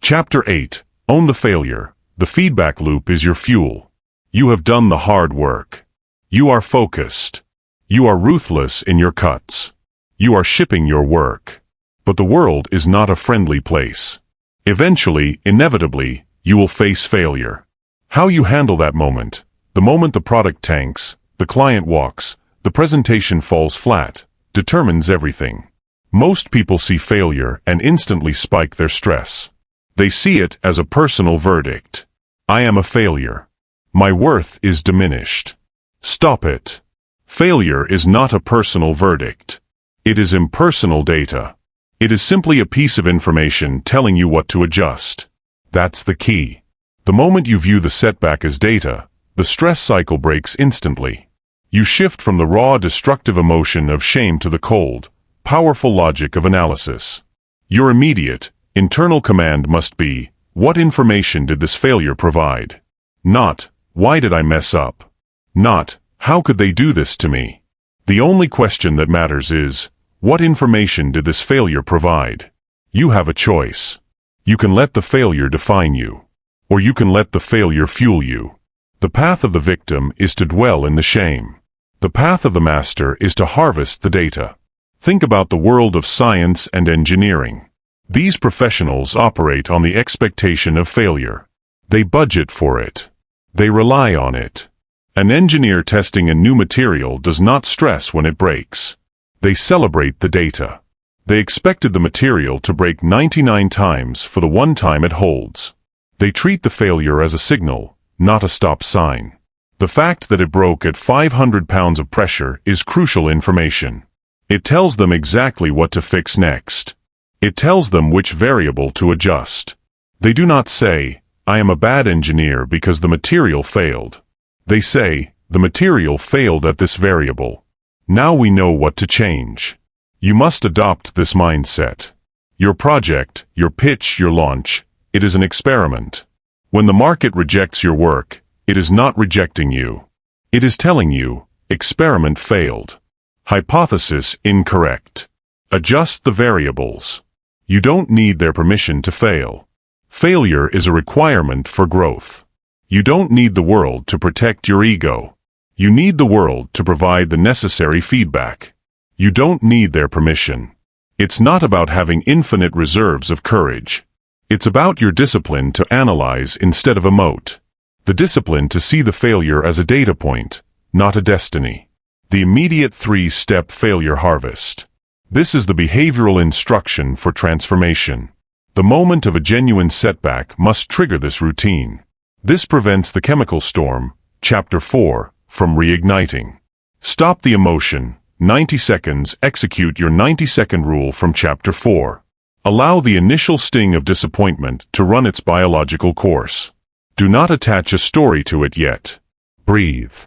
Chapter 8. Own the failure. The feedback loop is your fuel. You have done the hard work. You are focused. You are ruthless in your cuts. You are shipping your work. But the world is not a friendly place. Eventually, inevitably, you will face failure. How you handle that moment, the moment the product tanks, the client walks, the presentation falls flat, determines everything. Most people see failure and instantly spike their stress. They see it as a personal verdict. I am a failure. My worth is diminished. Stop it. Failure is not a personal verdict. It is impersonal data. It is simply a piece of information telling you what to adjust. That's the key. The moment you view the setback as data, the stress cycle breaks instantly. You shift from the raw, destructive emotion of shame to the cold, powerful logic of analysis. Your immediate, internal command must be, what information did this failure provide? Not, why did I mess up? Not, how could they do this to me? The only question that matters is, what information did this failure provide? You have a choice. You can let the failure define you, or you can let the failure fuel you. The path of the victim is to dwell in the shame. The path of the master is to harvest the data. Think about the world of science and engineering. These professionals operate on the expectation of failure. They budget for it. They rely on it. An engineer testing a new material does not stress when it breaks. They celebrate the data. They expected the material to break 99 times for the one time it holds. They treat the failure as a signal, not a stop sign. The fact that it broke at 500 pounds of pressure is crucial information. It tells them exactly what to fix next. It tells them which variable to adjust. They do not say, I am a bad engineer because the material failed. They say, the material failed at this variable. Now we know what to change. You must adopt this mindset. Your project, your pitch, your launch, it is an experiment. When the market rejects your work, it is not rejecting you. It is telling you, experiment failed. Hypothesis incorrect. Adjust the variables. You don't need their permission to fail. Failure is a requirement for growth. You don't need the world to protect your ego. You need the world to provide the necessary feedback. You don't need their permission. It's not about having infinite reserves of courage. It's about your discipline to analyze instead of emote. The discipline to see the failure as a data point, not a destiny. The immediate 3-step failure harvest. This is the behavioral instruction for transformation. The moment of a genuine setback must trigger this routine. This prevents the chemical storm, Chapter 4, from reigniting. Stop the emotion. 90 seconds. Execute your 90-second rule from Chapter 4. Allow the initial sting of disappointment to run its biological course. Do not attach a story to it yet. Breathe.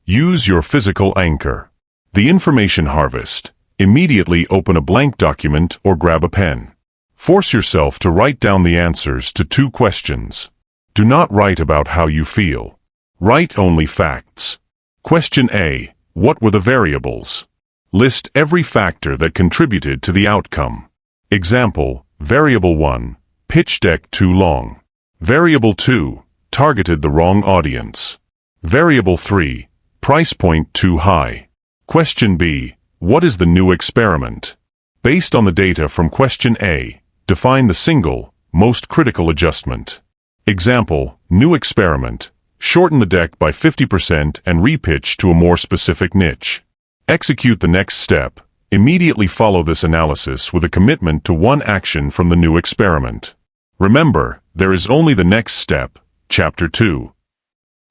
Use your physical anchor. The information harvest. Immediately open a blank document or grab a pen. Force yourself to write down the answers to 2 questions. Do not write about how you feel. Write only facts. Question A. What were the variables? List every factor that contributed to the outcome. Example, Variable 1, pitch deck too long. Variable 2, targeted the wrong audience. Variable 3, price point too high. Question B, what is the new experiment? Based on the data from question A, define the single, most critical adjustment. Example, new experiment, shorten the deck by 50% and repitch to a more specific niche. Execute the next step. Immediately follow this analysis with a commitment to one action from the new experiment. Remember, there is only the next step, Chapter 2.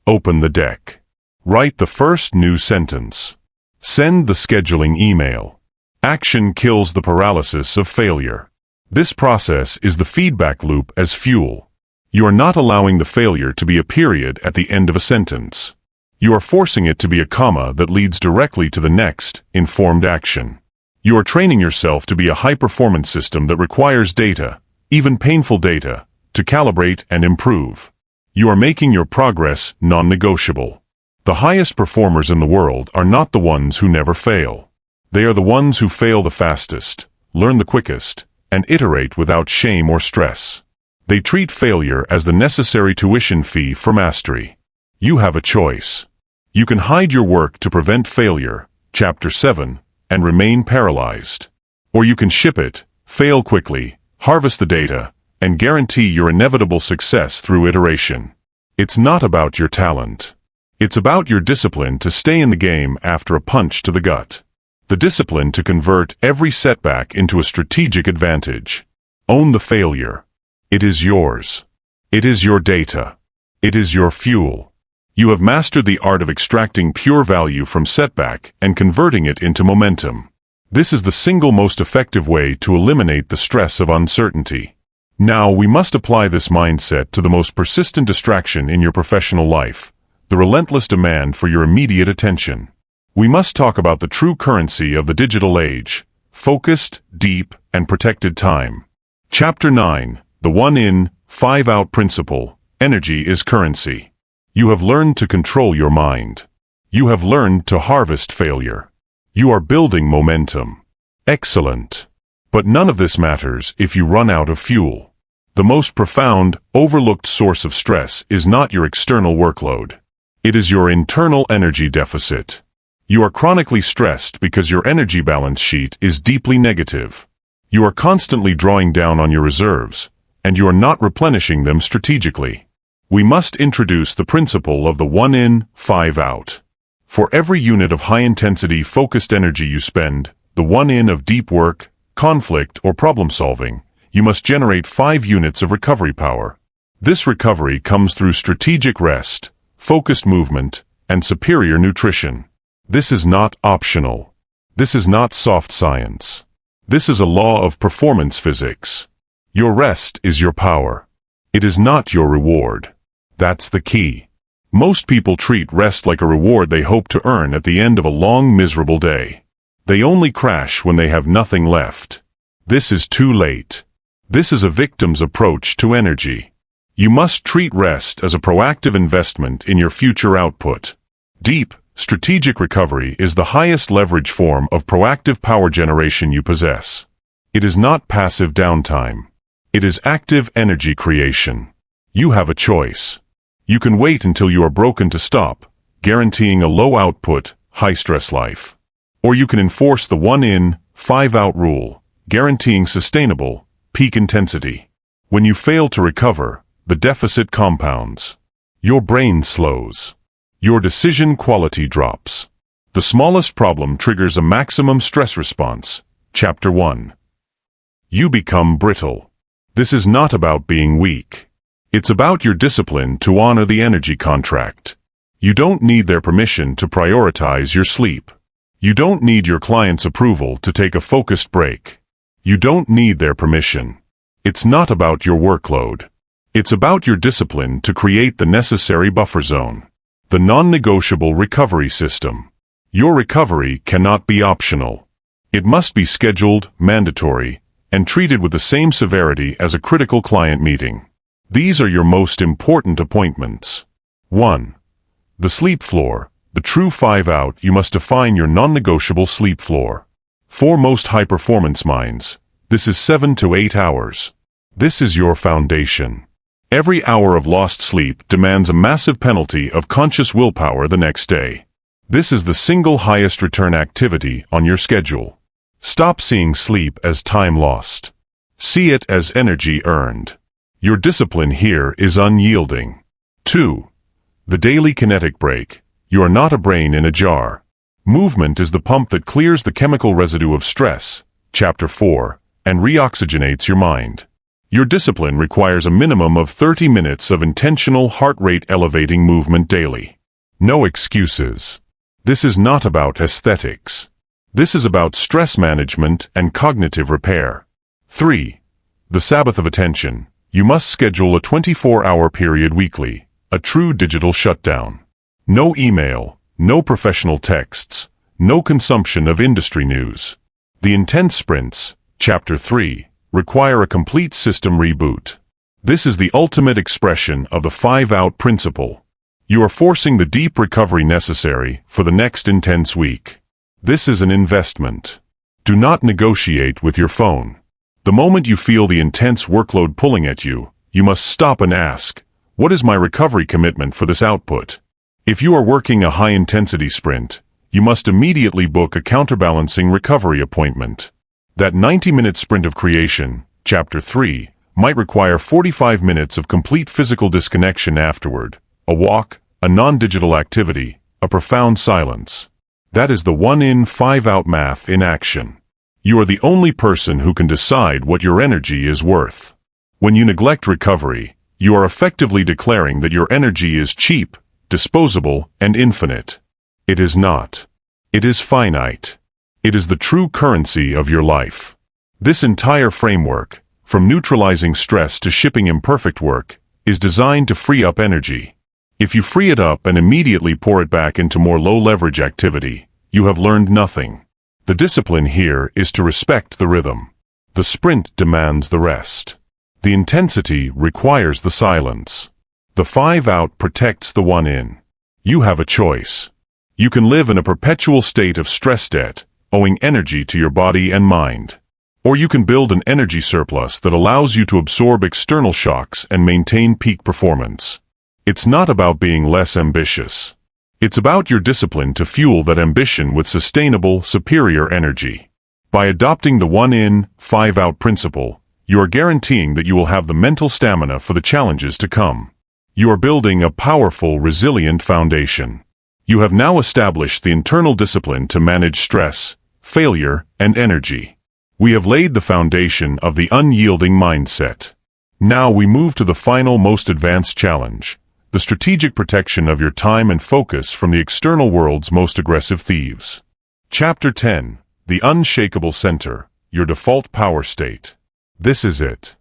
Open the deck. Write the first new sentence. Send the scheduling email. Action kills the paralysis of failure. This process is the feedback loop as fuel. You are not allowing the failure to be a period at the end of a sentence. You are forcing it to be a comma that leads directly to the next, informed action. You are training yourself to be a high-performance system that requires data, even painful data, to calibrate and improve. You are making your progress non-negotiable. The highest performers in the world are not the ones who never fail. They are the ones who fail the fastest, learn the quickest, and iterate without shame or stress. They treat failure as the necessary tuition fee for mastery. You have a choice. You can hide your work to prevent failure, Chapter 7, and remain paralyzed. Or you can ship it, fail quickly, harvest the data, and guarantee your inevitable success through iteration. It's not about your talent. It's about your discipline to stay in the game after a punch to the gut. The discipline to convert every setback into a strategic advantage. Own the failure. It is yours. It is your data. It is your fuel. You have mastered the art of extracting pure value from setback and converting it into momentum. This is the single most effective way to eliminate the stress of uncertainty. Now we must apply this mindset to the most persistent distraction in your professional life, the relentless demand for your immediate attention. We must talk about the true currency of the digital age, focused, deep, and protected time. Chapter 9, the 1 in, 5 out principle, energy is currency. You have learned to control your mind. You have learned to harvest failure. You are building momentum. Excellent. But none of this matters if you run out of fuel. The most profound, overlooked source of stress is not your external workload. It is your internal energy deficit. You are chronically stressed because your energy balance sheet is deeply negative. You are constantly drawing down on your reserves, and you are not replenishing them strategically. We must introduce the principle of the 1 in, 5 out. For every unit of high-intensity focused energy you spend, the 1 in of deep work, conflict, or problem-solving, you must generate 5 units of recovery power. This recovery comes through strategic rest, focused movement, and superior nutrition. This is not optional. This is not soft science. This is a law of performance physics. Your rest is your power. It is not your reward. That's the key. Most people treat rest like a reward they hope to earn at the end of a long, miserable day. They only crash when they have nothing left. This is too late. This is a victim's approach to energy. You must treat rest as a proactive investment in your future output. Deep, strategic recovery is the highest leverage form of proactive power generation you possess. It is not passive downtime. It is active energy creation. You have a choice. You can wait until you are broken to stop, guaranteeing a low-output, high-stress life. Or you can enforce the 1 in, 5 out rule, guaranteeing sustainable, peak intensity. When you fail to recover, the deficit compounds. Your brain slows. Your decision quality drops. The smallest problem triggers a maximum stress response. Chapter 1. You become brittle. This is not about being weak. It's about your discipline to honor the energy contract. You don't need their permission to prioritize your sleep. You don't need your client's approval to take a focused break. You don't need their permission. It's not about your workload. It's about your discipline to create the necessary buffer zone. The non-negotiable recovery system. Your recovery cannot be optional. It must be scheduled, mandatory, and treated with the same severity as a critical client meeting. These are your most important appointments. 1. The sleep floor. The true 5 out. You must define your non-negotiable sleep floor. For most high-performance minds, this is 7 to 8 hours. This is your foundation. Every hour of lost sleep demands a massive penalty of conscious willpower the next day. This is the single highest return activity on your schedule. Stop seeing sleep as time lost. See it as energy earned. Your discipline here is unyielding. 2. The daily kinetic break. You are not a brain in a jar. Movement is the pump that clears the chemical residue of stress, Chapter 4, and reoxygenates your mind. Your discipline requires a minimum of 30 minutes of intentional heart rate elevating movement daily. No excuses. This is not about aesthetics. This is about stress management and cognitive repair. 3. The Sabbath of attention. You must schedule a 24-hour period weekly, a true digital shutdown. No email, no professional texts, no consumption of industry news. The intense sprints, Chapter 3, require a complete system reboot. This is the ultimate expression of the 5 out principle. You are forcing the deep recovery necessary for the next intense week. This is an investment. Do not negotiate with your phone. The moment you feel the intense workload pulling at you, you must stop and ask, what is my recovery commitment for this output? If you are working a high-intensity sprint, you must immediately book a counterbalancing recovery appointment. That 90-minute sprint of creation, Chapter 3, might require 45 minutes of complete physical disconnection afterward, a walk, a non-digital activity, a profound silence. That is the 1 in 5 out math in action. You are the only person who can decide what your energy is worth. When you neglect recovery, you are effectively declaring that your energy is cheap, disposable, and infinite. It is not. It is finite. It is the true currency of your life. This entire framework, from neutralizing stress to shipping imperfect work, is designed to free up energy. If you free it up and immediately pour it back into more low-leverage activity, you have learned nothing. The discipline here is to respect the rhythm. The sprint demands the rest. The intensity requires the silence. The 5 out protects the 1 in. You have a choice. You can live in a perpetual state of stress debt, owing energy to your body and mind. Or you can build an energy surplus that allows you to absorb external shocks and maintain peak performance. It's not about being less ambitious. It's about your discipline to fuel that ambition with sustainable, superior energy. By adopting the 1 in, 5 out principle, you are guaranteeing that you will have the mental stamina for the challenges to come. You are building a powerful, resilient foundation. You have now established the internal discipline to manage stress, failure, and energy. We have laid the foundation of the unyielding mindset. Now we move to the final, most advanced challenge, the strategic protection of your time and focus from the external world's most aggressive thieves. Chapter 10. The Unshakable Center. your default power state. This is it.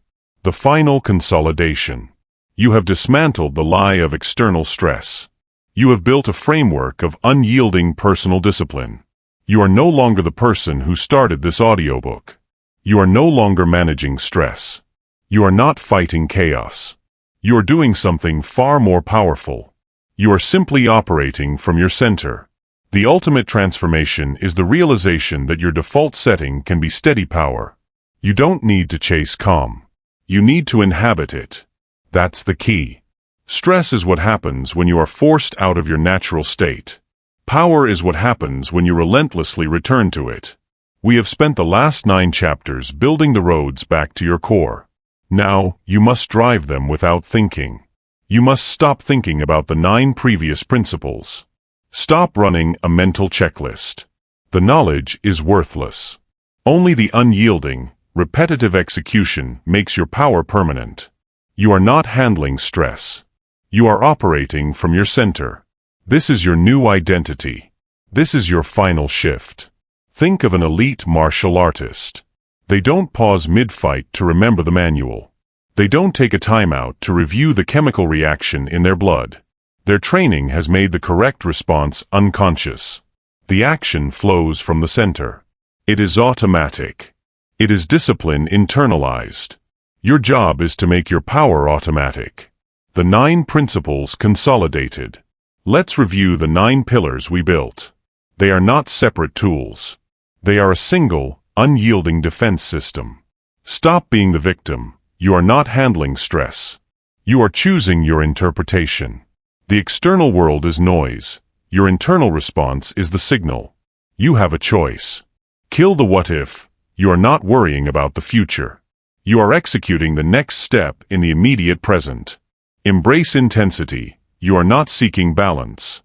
The final consolidation. You have dismantled the lie of external stress. You have built a framework of unyielding personal discipline. You are no longer the person who started this audiobook. You are no longer managing stress. You are not fighting chaos. You are doing something far more powerful. You are simply operating from your center. The ultimate transformation is the realization that your default setting can be steady power. You don't need to chase calm. You need to inhabit it. That's the key. Stress is what happens when you are forced out of your natural state. Power is what happens when you relentlessly return to it. We have spent the last 9 chapters building the roads back to your core. Now, you must drive them without thinking. You must stop thinking about the 9 previous principles. Stop running a mental checklist. The knowledge is worthless. Only the unyielding, repetitive execution makes your power permanent. You are not handling stress. You are operating from your center. This is your new identity. This is your final shift. Think of an elite martial artist. They don't pause mid-fight to remember the manual. They don't take a timeout to review the chemical reaction in their blood. Their training has made the correct response unconscious. The action flows from the center. It is automatic. It is discipline internalized. Your job is to make your power automatic. The 9 principles consolidated. Let's review the 9 pillars we built. They are not separate tools. They are a single, unyielding defense system. Stop being the victim. You are not handling stress. You are choosing your interpretation. The external world is noise. Your internal response is the signal. You have a choice. Kill the what if. You are not worrying about the future. You are executing the next step in the immediate present. Embrace intensity. You are not seeking balance.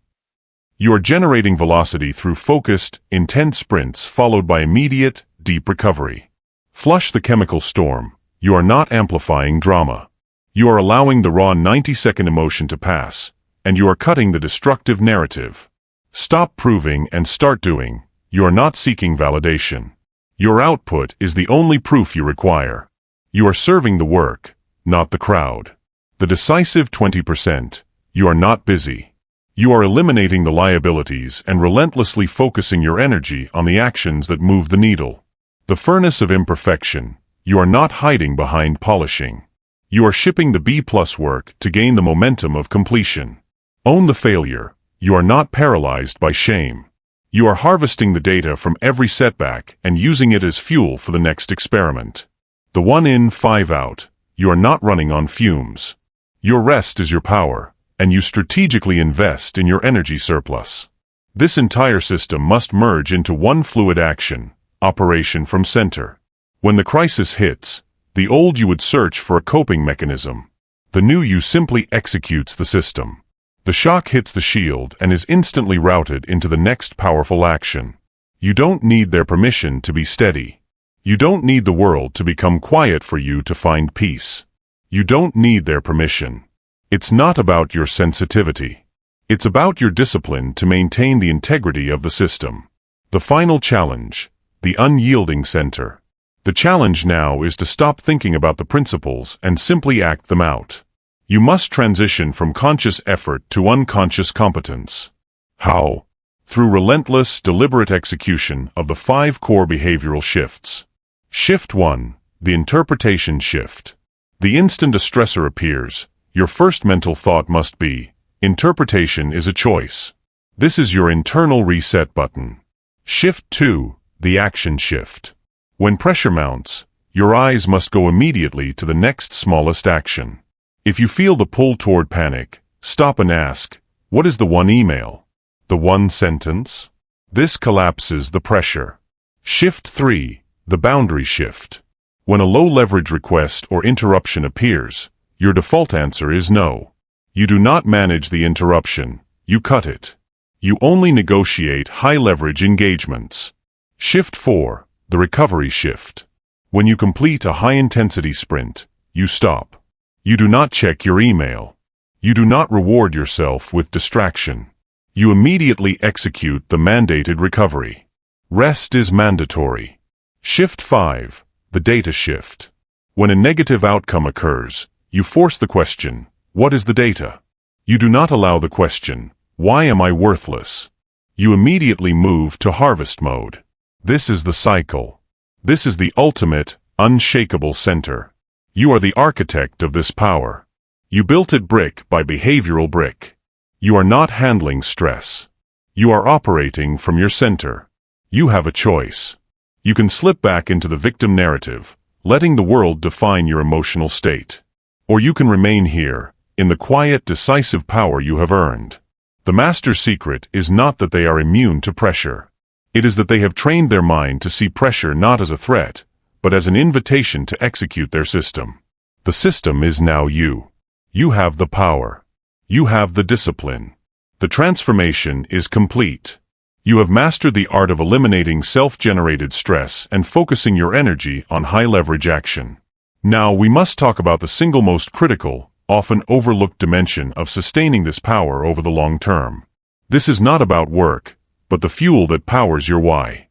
You are generating velocity through focused, intense sprints followed by immediate, deep recovery. Flush the chemical storm. You are not amplifying drama. You are allowing the raw 90-second emotion to pass, and you are cutting the destructive narrative. Stop proving and start doing. You are not seeking validation. Your output is the only proof you require. You are serving the work, not the crowd. The decisive 20%. You are not busy. You are eliminating the liabilities and relentlessly focusing your energy on the actions that move the needle. The furnace of imperfection. You are not hiding behind polishing. You are shipping the B+ work to gain the momentum of completion. Own the failure. You are not paralyzed by shame. You are harvesting the data from every setback and using it as fuel for the next experiment. The 1 in, 5 out. You are not running on fumes. Your rest is your power, and you strategically invest in your energy surplus. This entire system must merge into one fluid action, operation from center. When the crisis hits, the old you would search for a coping mechanism. The new you simply executes the system. The shock hits the shield and is instantly routed into the next powerful action. You don't need their permission to be steady. You don't need the world to become quiet for you to find peace. You don't need their permission. It's not about your sensitivity. It's about your discipline to maintain the integrity of the system. The final challenge, the unyielding center. The challenge now is to stop thinking about the principles and simply act them out. You must transition from conscious effort to unconscious competence. How? Through relentless, deliberate execution of the 5 core behavioral shifts. Shift 1, the interpretation shift. The instant a stressor appears, your first mental thought must be, interpretation is a choice. This is your internal reset button. Shift 2, the action shift. When pressure mounts, your eyes must go immediately to the next smallest action. If you feel the pull toward panic, stop and ask, what is the one email? The one sentence? This collapses the pressure. Shift 3, the boundary shift. When a low-leverage request or interruption appears, your default answer is no. You do not manage the interruption, you cut it. You only negotiate high-leverage engagements. Shift 4, the recovery shift. When you complete a high-intensity sprint, you stop. You do not check your email. You do not reward yourself with distraction. You immediately execute the mandated recovery. Rest is mandatory. Shift 5. The data shift. When a negative outcome occurs, you force the question, what is the data? You do not allow the question, why am I worthless? You immediately move to harvest mode. This is the cycle. This is the ultimate, unshakable center. You are the architect of this power. You built it brick by behavioral brick. You are not handling stress. You are operating from your center. You have a choice. You can slip back into the victim narrative, letting the world define your emotional state. Or you can remain here, in the quiet, decisive power you have earned. The master's secret is not that they are immune to pressure. It is that they have trained their mind to see pressure not as a threat, but as an invitation to execute their system. The system is now you. You have the power. You have the discipline. The transformation is complete. You have mastered the art of eliminating self-generated stress and focusing your energy on high-leverage action. Now we must talk about the single most critical, often overlooked dimension of sustaining this power over the long term. This is not about work, but the fuel that powers your why.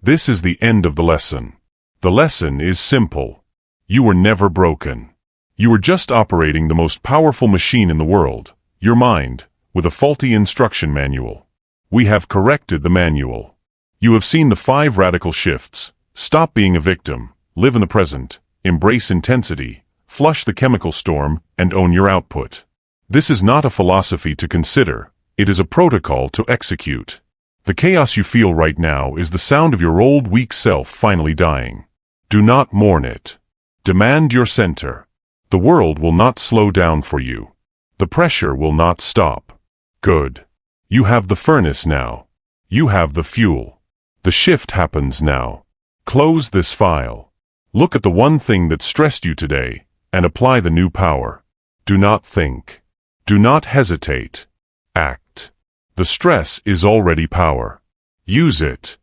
This is the end of the lesson. The lesson is simple. You were never broken. You were just operating the most powerful machine in the world, your mind, with a faulty instruction manual. We have corrected the manual. You have seen the 5 radical shifts. Stop being a victim, live in the present, embrace intensity, flush the chemical storm, and own your output. This is not a philosophy to consider. It is a protocol to execute. The chaos you feel right now is the sound of your old weak self finally dying. Do not mourn it. Demand your center. The world will not slow down for you. The pressure will not stop. Good. You have the furnace now. You have the fuel. The shift happens now. Close this file. Look at the one thing that stressed you today, and apply the new power. Do not think. Do not hesitate. Act. The stress is already power. Use it.